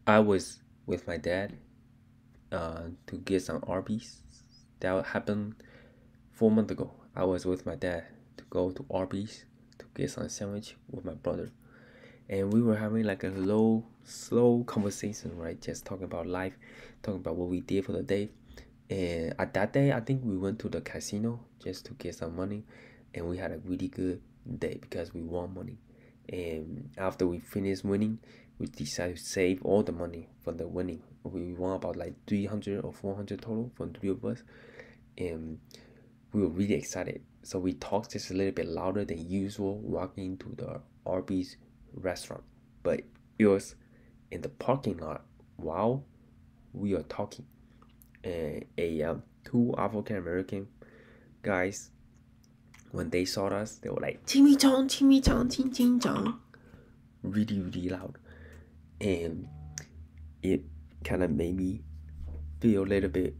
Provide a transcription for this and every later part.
I was with my dad to get some Arby's. That happened 4 months ago. I was with my dad to go to Arby's to get some sandwich with my brother, and we were having like a low, slow conversation, right? Just talking about life, talking about what we did for the day. And at that day, I think we went to the casino just to get some money, and we had a really good day because we won money. And after we finished winning, we decided to save all the money from the winning. We won about like 300 or 400 total from three of us, and we were really excited. So we talked just a little bit louder than usual walking into the Arby's restaurant. But it was in the parking lot while we are talking. And two African American guys, when they saw us, they were like, Chimichang, chimichang, ching, ching, chang. Really, really loud. And it kind of made me feel a little bit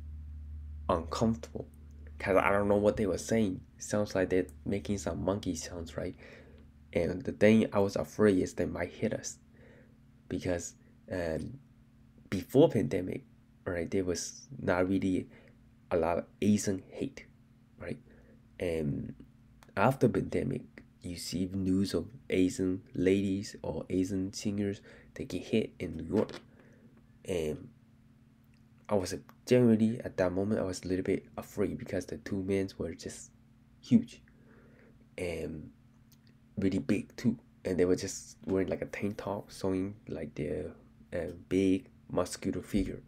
uncomfortable because I don't know what they were saying. Sounds like they're making some monkey sounds, right? And the thing I was afraid is they might hit us because um, before pandemic, right, there was not really a lot of Asian hate, right? And after pandemic, you see news of Asian ladies or Asian singers that get hit in New York, and I was generally at that moment I was a little bit afraid because the two men were just huge and really big too, and they were just wearing like a tank top, showing like their big muscular figure.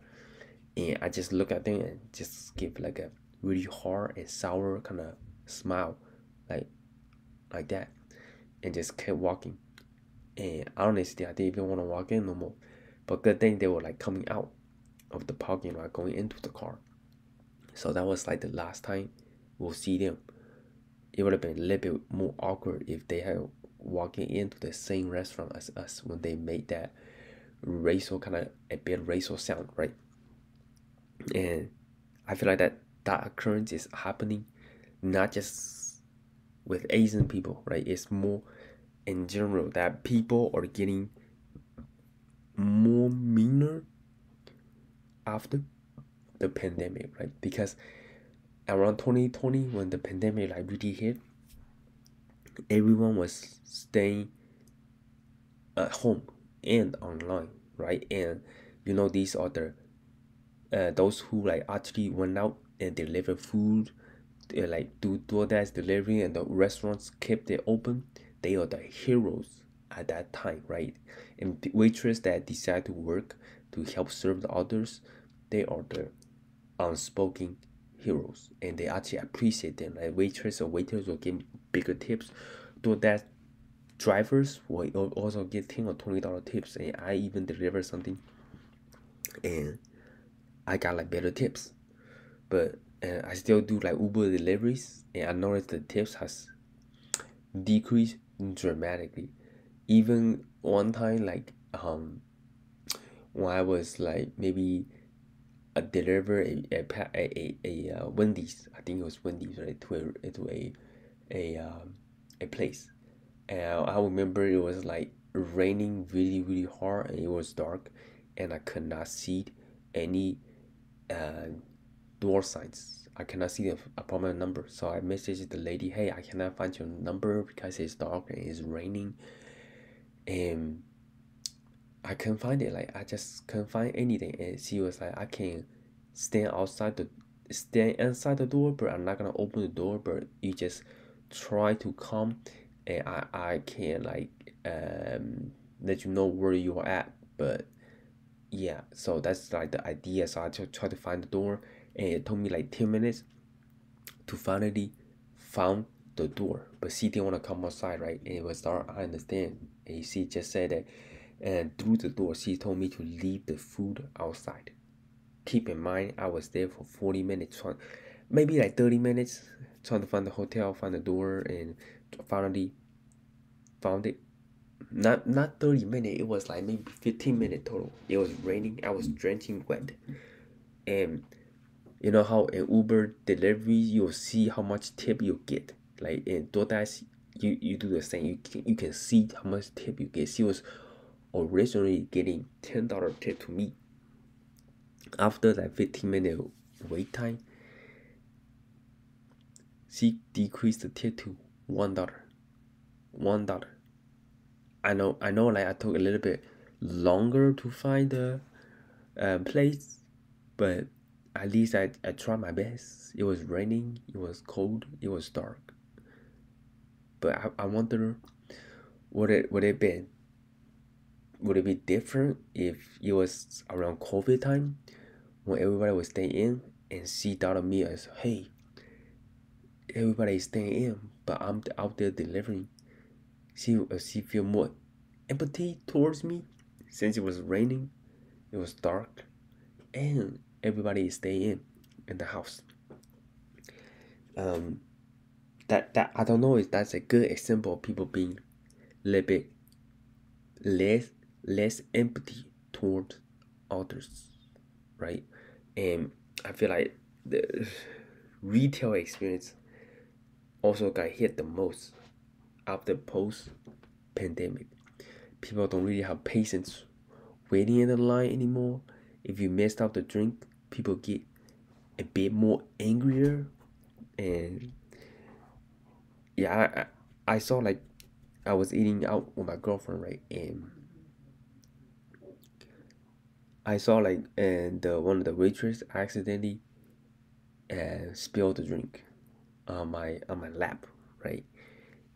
And I just look at them and just give like a really hard and sour kind of smile, like like that, and just kept walking. And honestly, I didn't even want to walk in no more. But good thing they were like coming out of the parking lot, going into the car. So that was like the last time we'll see them. It would have been a little bit more awkward if they had walking into the same restaurant as us when they made that racial kind of a bit racial sound, right? And I feel like that occurrence is happening not just with Asian people, right? It's more in general that people are getting more meaner after the pandemic, right? Because around 2020, when the pandemic like really hit, everyone was staying at home and online, right? And these are the those who like actually went out and deliver food, like do DoorDash delivery, and the restaurants kept it open. They are the heroes at that time, right? And the waitress that decide to work to help serve the others, they are the unspoken heroes, and they actually appreciate them. Like waitress or waiters will give bigger tips. DoorDash drivers will also get $10 or $20 tips, and I even deliver something, and I got like better tips. But I still do like Uber deliveries, and I noticed the tips has decreased dramatically. Even one time, like when I was like maybe a deliver a Wendy's, I think it was Wendy's, right, to a place, and I remember it was like raining really really hard, and it was dark, and I could not see any uh, door signs. I cannot see the apartment number. So I messaged the lady, hey, I cannot find your number because it's dark and it's raining. And I couldn't find it. Like I just couldn't find anything. And she was like, I can stand inside the door, but I'm not gonna open the door, but you just try to come, and I can like let you know where you are at. But yeah, so that's like the idea. So I try to find the door, and it took me like 10 minutes to finally found the door. But she didn't want to come outside, right? And it was dark, I understand. And she just said that, and through the door she told me to leave the food outside. Keep in mind I was there for 40 minutes, maybe like 30 minutes, trying to find the hotel, find the door, and finally found it. Not 30 minutes, it was like maybe 15 minutes total. It was raining, I was drenching wet. And you know how in Uber delivery you'll see how much tip you get. Like in DoorDash, you do the same. You can see how much tip you get. She was originally getting $10 tip to me. After that 15-minute wait time, she decreased the tip to $1. $1. I know, like I took a little bit longer to find the place, but at least I tried my best. It was raining, it was cold, it was dark. But I wonder, would it be different if it was around COVID time when everybody was staying in and she thought of me as, hey, everybody is staying in, but I'm out there delivering. She feel more empathy towards me since it was raining, it was dark, and everybody is staying in the house. That I don't know if that's a good example of people being a little bit less empathy towards others, right? And I feel like the retail experience also got hit the most after post-pandemic. People don't really have patience waiting in the line anymore. If you messed up the drink, people get a bit more angrier. And yeah, I saw, like, I was eating out with my girlfriend, right? And I saw, like, and one of the waitress accidentally spilled the drink on my lap, right?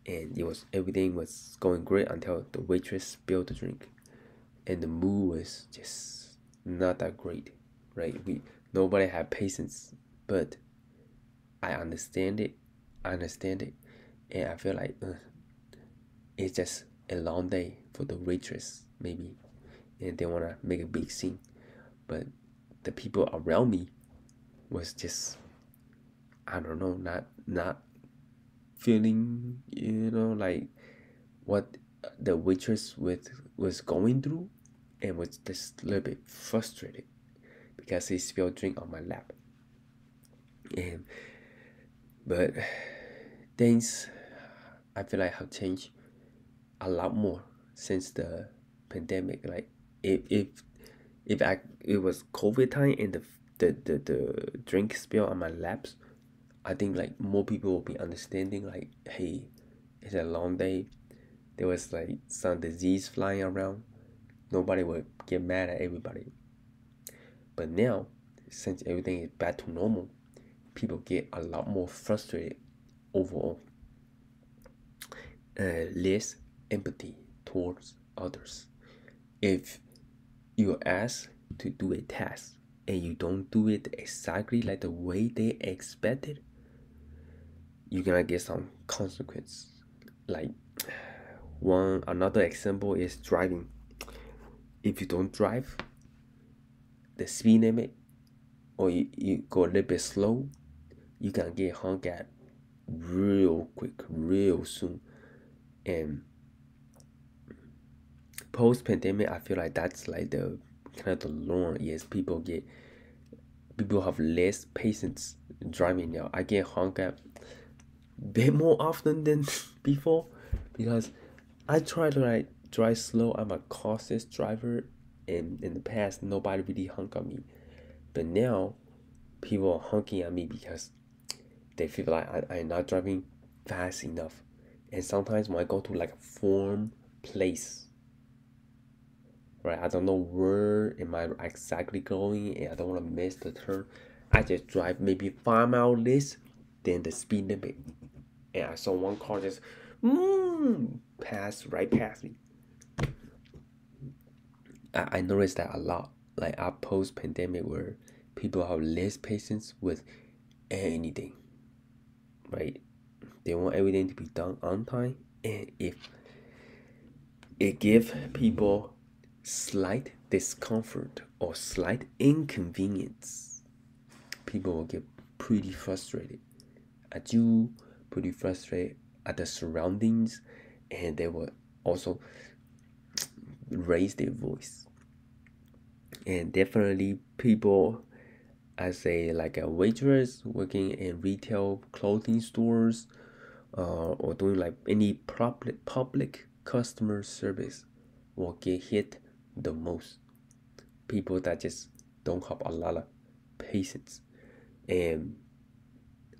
And everything was going great until the waitress spilled the drink, and the mood was just not that great, right? Nobody had patience, but I understand it, and I feel like it's just a long day for the waitress, maybe, and they wanna make a big scene, but the people around me was just, I don't know, not feeling, like what the waitress was going through, and was just a little bit frustrated because he spilled drink on my lap. But things, I feel like, have changed a lot more since the pandemic. Like, if it was COVID time and the drink spill on my laps, I think, like, more people will be understanding, like, hey, it's a long day, there was, like, some disease flying around, nobody would get mad at everybody. But now, since everything is back to normal, people get a lot more frustrated overall. Less empathy towards others. If you're asked to do a task and you don't do it exactly like the way they expected, you're gonna get some consequence. Like, another example is driving. If you don't drive the speed limit, or you go a little bit slow, you can get honked at real quick, real soon. And post-pandemic, I feel like that's like the kind of the norm. Yes, people have less patience driving now. I get honked at a bit more often than before, because I try to, like, drive slow. I'm a cautious driver, and in the past nobody really honked at me, but now people are honking at me because they feel like I'm not driving fast enough. And sometimes when I go to, like, a foreign place, right, I don't know where am I exactly going, and I don't want to miss the turn, I just drive maybe 5 miles less than the speed limit, and I saw one car just pass right past me. I noticed that a lot, like, at post-pandemic, where people have less patience with anything, right? They want everything to be done on time, and if it gives people slight discomfort or slight inconvenience, people will get pretty frustrated at you, pretty frustrated at the surroundings, and they will also raise their voice. And definitely people, as a waitress working in retail clothing stores, or doing, like, any public customer service, will get hit the most. People that just don't have a lot of patience. And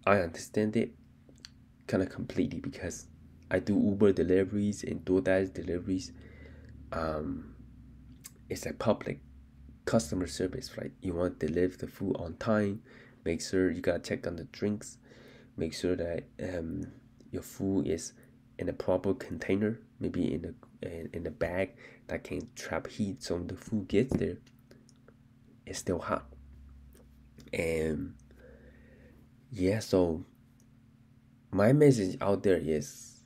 I understand it kind of completely because I do Uber deliveries and DoorDash deliveries. It's a public customer service, right? You want to deliver the food on time, make sure you gotta check on the drinks, make sure that your food is in a proper container, maybe in a bag that can trap heat, so when the food gets there, it's still hot. And yeah, so my message out there is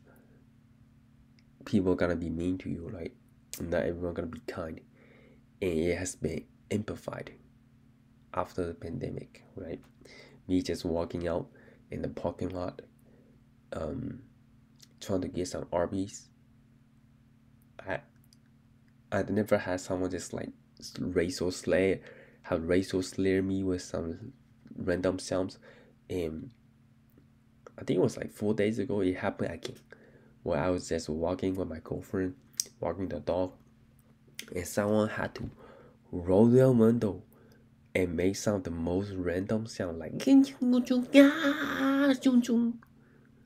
people gonna be mean to you, right? Not everyone gonna be kind. And it has been amplified after the pandemic, right? Me just walking out in the parking lot, trying to get some Arby's. I'd never had someone just like racial slur me with some random sounds. And I think it was like 4 days ago it happened again, where I was just walking with my girlfriend, walking the dog, and someone had to roll their window and make some of the most random sound, like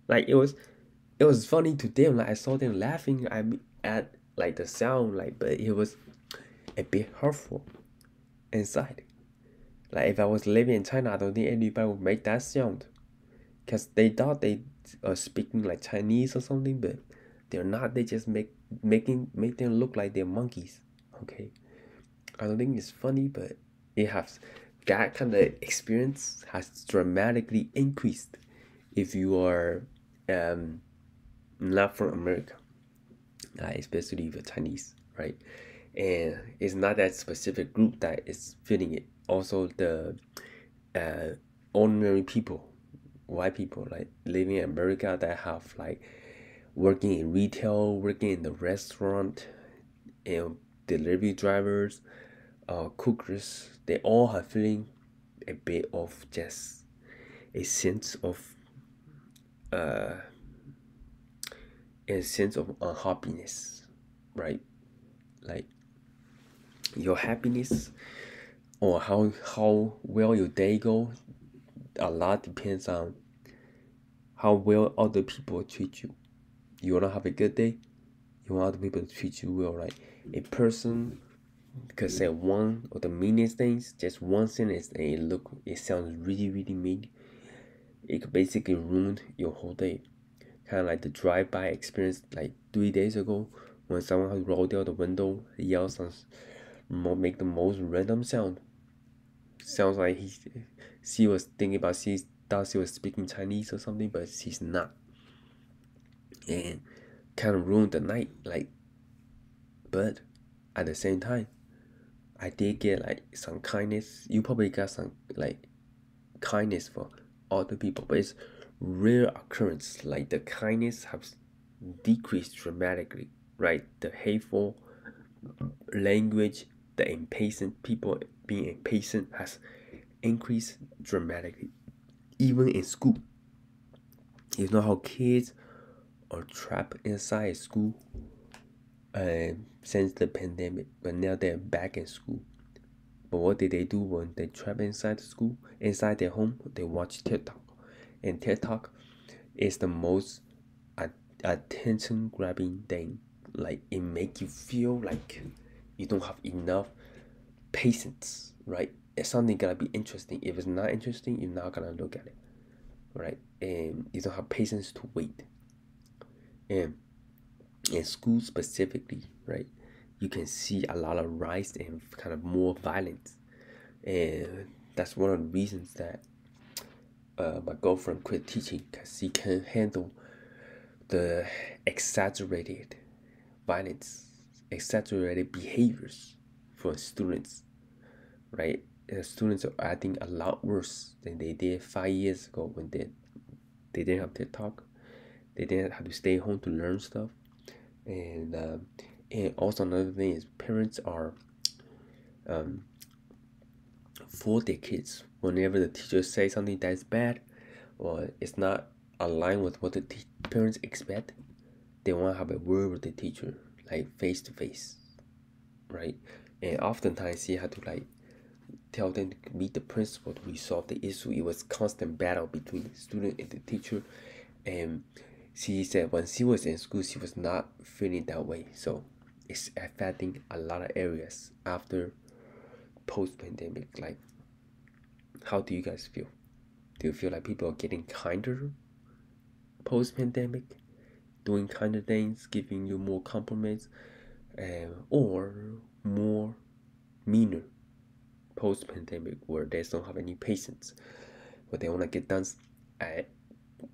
like it was funny to them. Like I saw them laughing at like the sound, like, but it was a bit hurtful inside. Like if I was living in China, I don't think anybody would make that sound, cause they thought they are speaking like Chinese or something, but they're not. They just make them look like they're monkeys. Okay, I don't think it's funny, but it has that kind of experience has dramatically increased if you are not from America, especially if you're Chinese, right? And it's not that specific group that is feeling it. Also, the ordinary people, white people, like living in America that have like working in retail, working in the restaurant, and delivery drivers, cookers, they all have feeling a bit of just a sense of unhappiness, right? Like your happiness or how well your day go, a lot depends on how well other people treat you. You wanna have a good day, you want other people to treat you well, right? A person could say one of the meanest things, just one sentence, and it sounds really, really mean. It could basically ruin your whole day. Kind of like the drive-by experience like 3 days ago when someone rolled out the window, yells and make the most random sound. Sounds like she was thinking about she thought she was speaking Chinese or something, but she's not. And kind of ruined the night, like. But at the same time, I did get like some kindness. You probably got some like kindness for other people, but it's rare occurrence. Like the kindness has decreased dramatically, right? The hateful language, the impatient people being impatient has increased dramatically. Even in school, you know how kids are trapped inside school since the pandemic, but now they're back in school. But what did they do when they trap inside the school, inside their home? They watch TikTok, and TikTok is the most attention grabbing thing. Like it make you feel like you don't have enough patience, right? It's something gonna be interesting. If it's not interesting, you're not gonna look at it, right? And you don't have patience to wait. And in school specifically, right, you can see a lot of rise and kind of more violence, and that's one of the reasons that my girlfriend quit teaching, because she can't handle the exaggerated violence, exaggerated behaviors for students, right? Students are acting a lot worse than they did 5 years ago when they didn't have TikTok. They didn't have to stay home to learn stuff. And also another thing is parents are for their kids. Whenever the teacher says something that's bad or it's not aligned with what the parents expect, they want to have a word with the teacher, like face to face. right? And oftentimes he had to like tell them to meet the principal to resolve the issue. It was constant battle between the student and the teacher. And she said when she was in school, she was not feeling that way. So it's affecting a lot of areas after post-pandemic. Like, how do you guys feel? Do you feel like people are getting kinder post-pandemic, doing kinder things, giving you more compliments, or more meaner post-pandemic, where they don't have any patience, where they want to get done at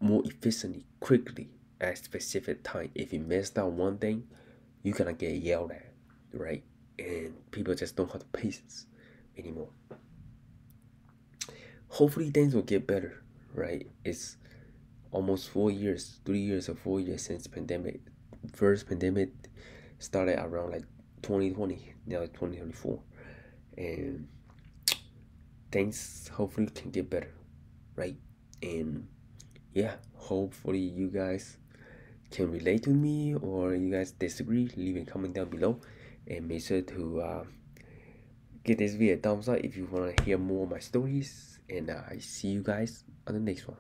more efficiently, quickly, at a specific time? If you messed up one thing, you're gonna get yelled at, right? And people just don't have the patience anymore. Hopefully things will get better, right? It's almost 4 years, 3 years or 4 years since pandemic. First pandemic started around like 2020, now it's 2024. And things hopefully can get better, right? And yeah, hopefully you guys can relate to me, or you guys disagree, leave a comment down below. And make sure to give this video a thumbs up if you want to hear more of my stories. And I see you guys on the next one.